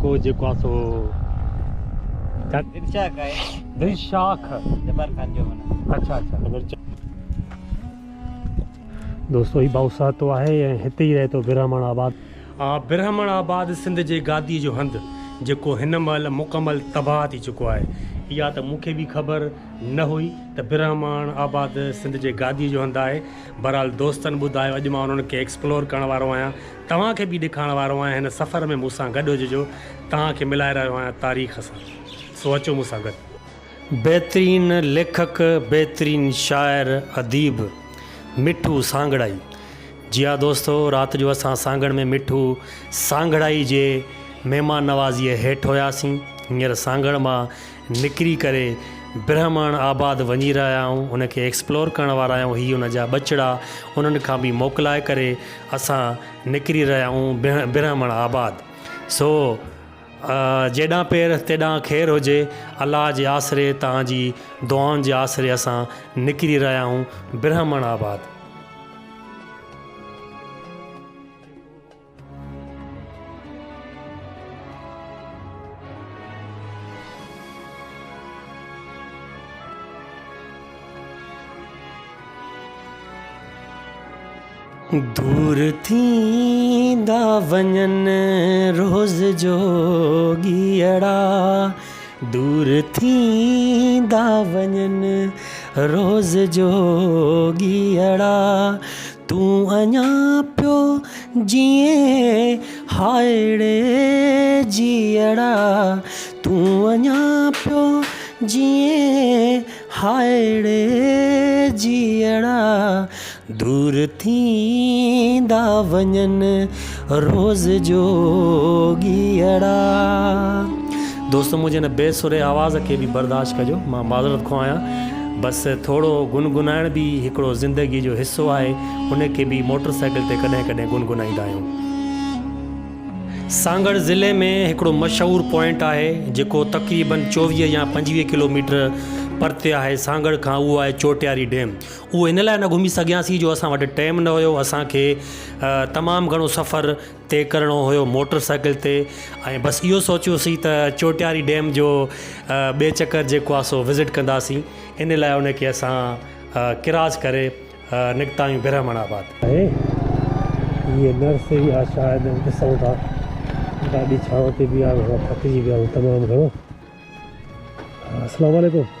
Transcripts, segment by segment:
काको जेको आहे सो दिलशाख आहे दिलशाख जबर खान जो माना अच्छा अच्छा दोस्तों ही भाउसा तो आहे ऐं हिते ई रहे थो ब्राह्मण आबाद ब्राह्मण आबाद सिंध जे गादी जो हंधि जेको हिन महिल मुकमल तबाह थी चुको आहे इहा त मूंखे बि ख़बर न हुई त ब्राह्मण आबाद सिंध जे गादी जो हंधि आहे बहरहाल दोस्तनि ॿुधायो अॼु मां उन्हनि खे एक्सप्लोर करण वारो आहियां तव्हांखे बि ॾेखारण वारो आहियां हिन सफ़र में मूंसां गॾु हुजिजो तव्हांखे मिलाए रहियो आहियां तारीख़ सां सो अचो मूंसां गॾु बहितरीन लेखक बहितरीन शाइर अदीब मिठू सांगड़ाई जी हाँ दोस्तों रात जो असां सांगड़ में मिठू सांगड़ाई जे महिमान नवाज़ीअ हेठि हुयासीं हींअर सांगड़ मां निकिरी करे ब्राह्मण आबाद वञी रहिया आहियूं उनखे एक्सप्लोर करण वारा आहियूं हीअ उन जा बचड़ा उन्हनि खां बि मोकिलाए करे असां निकिरी रहिया आहियूं ब्राह्मण आबाद सो जेॾां पेर तेॾां ख़ैर हुजे अलाह जे आसरे तव्हांजी दुआउनि जे आसरे असां निकिरी रहिया आहियूं ब्राह्मण आबाद दूर थींदा वञनि रोज़ जोगीअड़ा दूर थींदा वञनि रोज़ जोगीअड़ा तूं अञा पियो जीअं हायड़े जीअड़ा तूं अञा पियो जीअं हायड़े जीअड़ा दूर थींदा वञनि रोज़ जोगीअड़ा दोस्तों मुंहिंजे हिन बेसुरे आवाज़ खे बि बर्दाश्त कजो मां माज़रत खां आहियां बसि थोरो गुनगुनाइण बि हिकिड़ो ज़िंदगी जो हिसो आहे उनखे बि मोटरसाइकिल ते कॾहिं कॾहिं गुनगुनाईंदा आहियूं सांगड़ ज़िले में हिकिड़ो मशहूरु पॉइंट आहे जेको तक़रीबन 24 या 25 किलोमीटर परते आहे सांगड़ खां उहो आहे चोटियारी डैम उहो इन लाइ न घुमी सघियासीं जो असां वटि टाइम न हुयो असांखे तमामु घणो सफ़र तय करिणो हुयो मोटरसाइकिल ते ऐं बसि इहो सोचियोसीं त चोटियारी डैम जो ॿिए चकर जेको आहे सो विज़िट कंदासीं इन लाइ उनखे असां किराज करे निकिता आहियूं ब्राह्मण आबाद इहे नर्सरी आहे शायदि ॾिसूं था ॾाढी छांव ते बि आहे थकिजी विया आहियूं तमामु घणो अस्सलाम वालेकुम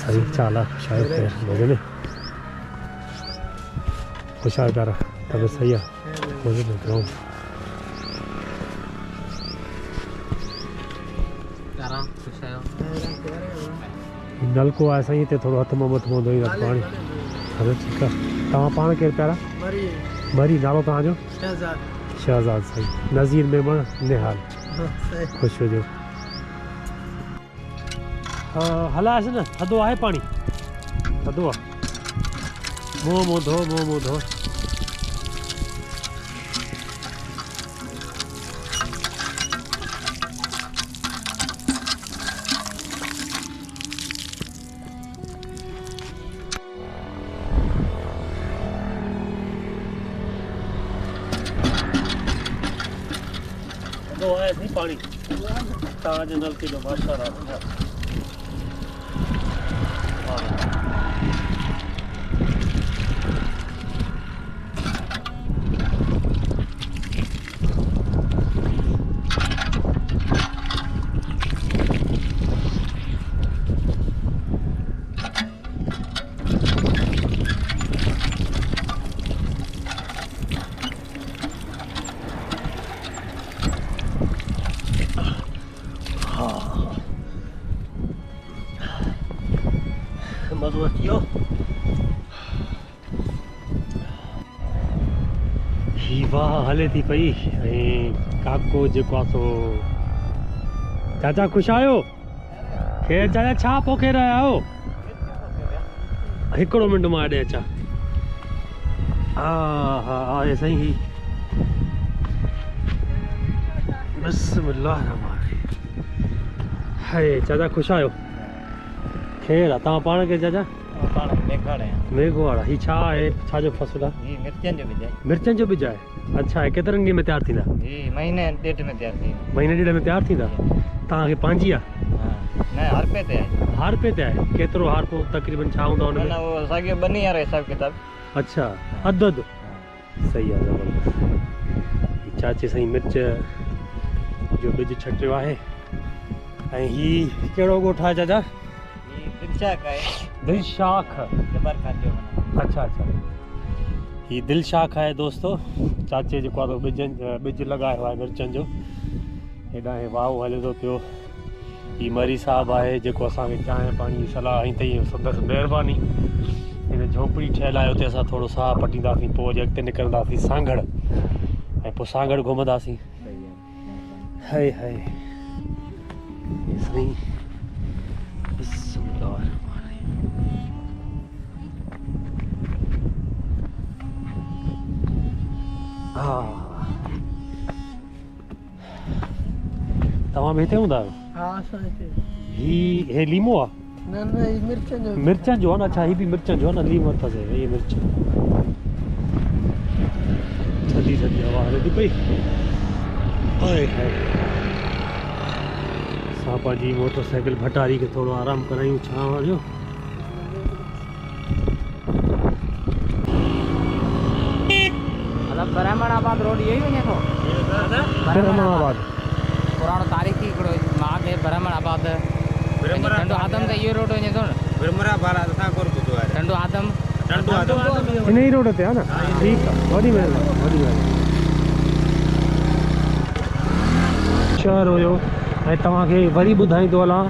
सही चाला शायद मज़े में खुशहाल प्यारा तब सही है मज़े में तो नलको आहे साईं हिते थोरो हथ मां मथो धोई रख पाणी हलो ठीकु आहे तव्हां पाण केरु प्यारा मरी नालो तव्हांजो शहज़ाद साईं नज़ीर मेमण निहाल ख़ुशि हुजो हलायसि न थधो आहे पाणी थधो आहे मुंहुं धो थधो आहे नी पाणी तव्हांजे नलके जो माशाअल्लाह मज़ो अची वियो ही वाह हले थी पई ऐं काको जेको आहे सो चाचा ख़ुशि आहियो ख़ैर चाचा छा पोखे रहिया आहियो हिकिड़ो मिंट मां हेॾे अचां हा हा आहे साईं ही बिस्मिल्लाह रहमान हाय चाचा ख़ुशि आहियो ख़ैर आहे तव्हां पाण खे चाचा पाण मेघाड़ है मेघवाड़ा ही छा आहे छा जो फसल आहे ये मिर्चन जो बिज है मिर्चनि जो बीज आहे अच्छा आहे केतिरनि ॾींहंनि में तयारु थींदा ये महीने डेढ़ में तैयार थी महीने ॾेढ में तयारु थींदा तव्हांखे पंहिंजी आहे हां न हर पे ते है हारपे ते आहे केतिरो हारपो तक़रीबन छा हूंदो हुन न में वो सागे बनी यार हिसाब किताब अच्छा अधु अधु सही आहे ज़बरदस्त ही चाचे साईं मिर्च जो बीज छटियो आहे ऐं ही कहिड़ो ॻोठु आहे चाचा ये दिलशा का है दिलशाख जबर खान जो बना अच्छा अच्छा ही दिलशाख आहे दोस्तो चाचे जेको आहे ॿिज लॻायो आहे मिर्चनि जो हेॾां हे वाहु हले थो पियो ही मरी साहब आहे जेको असांखे चांहि पाणी जी सलाह हई अथई संदसि महिरबानी हिन झोपड़ी ठहियलु आहे उते असां थोरो साह पटींदासीं पोइ वरी अॻिते निकिरंदासीं सांगड़ ऐं पोइ सांगड़ घुमंदासीं हाय हाय हे साईं हा तव्हां बि हिते हूंदा आहियो हाँ असांजे हे लीमो आहे न न ये मिर्चन जो मिर्चनि जो आहे न अच्छा ही बि मिर्चनि जो आहे न लीमो अथसि इहे मिर्च थधी थधी हवा हले थी पई हाय हाय असां पंहिंजी मोटरसाइकिल भटारी खे थोरो आराम करायूं छांव जो मतलब ब्राह्मणाबाद रोड यही वञे थो ब्रह्मणाबाद पुराणो तारीख़ी हिकिड़ो माॻ आहे ब्राह्मणाबाद टंडो आदम त इहो रोड वञे थो न ब्रह्मणाबाद असां कोन ॿुधो आहे टंडो आदम टंडो आदम इन ई रोड ते आहे न ठीकु आहे वॾी महिरबानी वॾी महिरबानी शहर हुयो ऐं तव्हांखे वरी ॿुधाईंदो हलां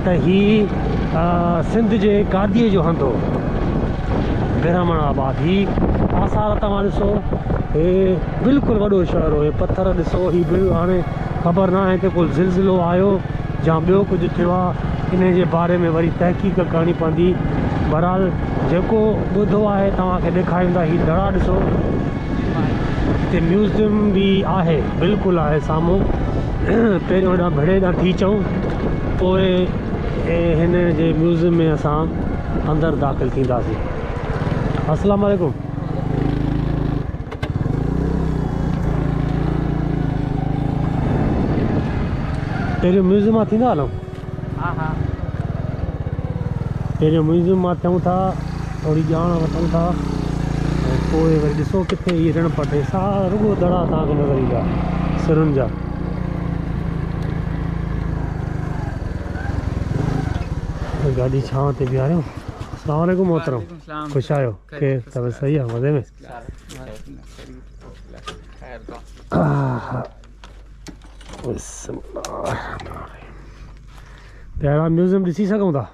त ही सिंध जे गादीअ जो हंधि हो ब्राह्मणाबाद ही आसार तव्हां ॾिसो हे बिल्कुलु वॾो शहर हो हे पथर ॾिसो ही बि हाणे ख़बर न आहे त को ज़िलज़िलो आयो या ॿियो कुझु थियो आहे इन जे बारे में वरी तहक़ीक़ करणी पवंदी बहरहाल जेको ॿुधो आहे तव्हांखे ॾेखारींदा ही दड़ा ॾिसो हिते म्यूज़ियम बि आहे बिल्कुलु आहे साम्हूं पहिरियों हेॾां भिड़े ॾांहुं थी अचूं पोइ हिन जे म्यूज़ियम में असां अंदरि दाख़िल थींदासीं अस्सलाम वालेकुम पहिरियों म्यूज़ियम मां थींदा हलूं हा हा पहिरियों म्यूज़ियम मां थियूं था थोरी ॼाण वठूं था ऐं पोइ वरी ॾिसो किथे इहे रण पटे सारा रुॻो दड़ा तव्हांखे नज़र ईंदा सिरुनि जा गाॾी छांव ते बीहारियूं अस्सलाम वालेकुम मोहतरम ख़ुशि आहियो केरु तबियत सही आहे मज़े में पहिरियां म्यूज़ियम ॾिसी सघूं था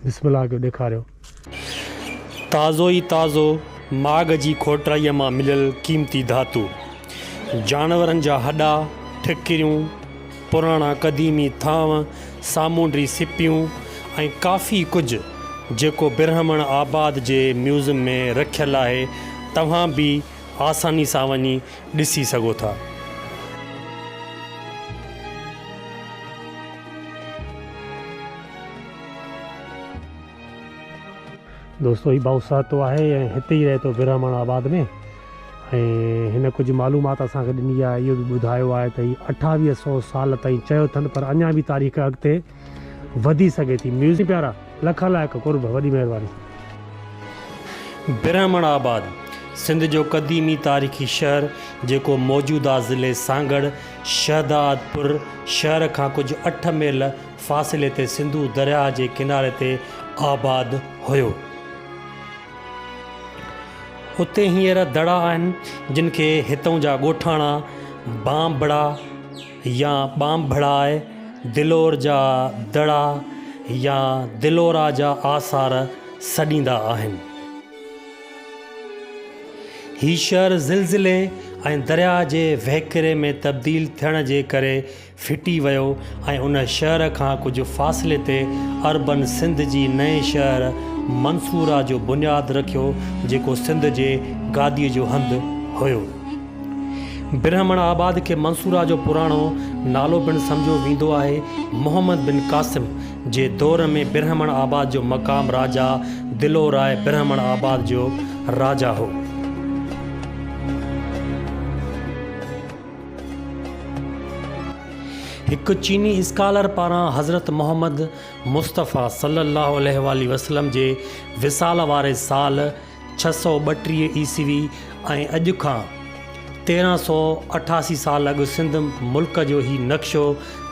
बिस्मिल्लाह कयो ॾेखारियो ताज़ो ई ताज़ो माग जी खोटाईअ मां मिलियल क़ीमती धातु जानवरनि जा हॾा ठिकिरियूं पुराणा क़दीमी थांव सामूंडी सिपियूं ऐं काफ़ी कुझु जेको ब्रह्मण आबाद जे म्यूज़ियम में रखियलु आहे तव्हां बि आसानी सां वञी ॾिसी सघो था दोस्तो ही भाऊ सातो आहे ऐं हिते ई रहे थो ब्रह्मणाबाद में ऐं हिन कुझु मालूमात असांखे ॾिनी आहे इहो बि ॿुधायो आहे त ही 2800 साल ताईं चयो अथनि पर अञा बि तारीख़ अॻिते वधी सघे थी म्यूज़ियम प्यारा लख लाइक़ कुर्ब वॾी महिरबानी ब्रह्मणाबाद सिंध जो क़दीमी तारीख़ी शहर जेको मौजूदा ज़िले सांगड़ शहदादपुर शहर खां कुझु 8 मील फ़ासिले ते सिंधू दरिया जे किनारे ते आबाद हुयो उते हींअर दड़ा आहिनि जिन खे हितां जा ॻोठाणा बांबड़ा या बांभड़ाए दिलोर जा दड़ा या दिलोरा जा आसार सॾींदा आहिनि ही शहर ज़िलज़िले ऐं दरिया जे वहिकिरे में तब्दील थियण जे करे फिटी वियो ऐं उन शहर खां कुझु फ़ासिले ते अर्बन सिंध जी नए शहर मंसूरा जो बुनियादु रखियो जेको सिंध जे गादीअ जो हंधि हुयो ब्रह्मणाबाद खे मंसूरा जो पुराणो नालो पिणु सम्झो वेंदो आहे मोहम्मद बिन क़ासिम जे दौर में ब्राह्मण आबाद जो मक़ाम राजा दिलो राय ब्राह्मण आबाद जो राजा हो। हिकु चीनी स्कॉलर पारां हज़रत मोहम्मद मुस्तफ़ा सल्लल्लाहु अलैहि वसल्लम जे विसाल वारे साल 632 ईस्वी ऐं अॼु खां 1388 साल अॻु सिंध मुल्क जो ही नक्शो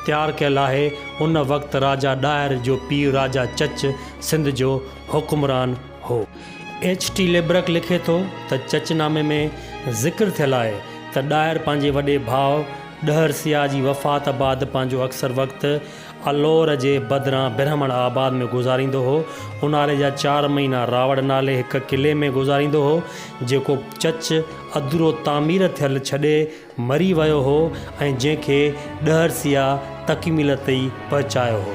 तैयारु कयलु आहे। उन वक़्तु राजा डायर जो पीउ राजा चच सिंध जो हुक्मरान हो। H.T. लेब्रक लिखे थो त चचनामे में ज़िक्र थियलु आहे त डायर पंहिंजे वॾे भाउ ॾहर सिया जी वफ़ात बाद पंहिंजो अक्सर वक़्तु अलोर जे बदिरां ब्राह्मण आबाद में गुज़ारींदो हो। ऊन्हारे जा 4 महीना रावड़ नाले हिकु किले में गुज़ारींदो हो जेको चच अधूरो तामीर थियल छॾे मरी वियो हो ऐं जंहिंखे ॾहर सिया तकमील ताईं पहुचायो हो।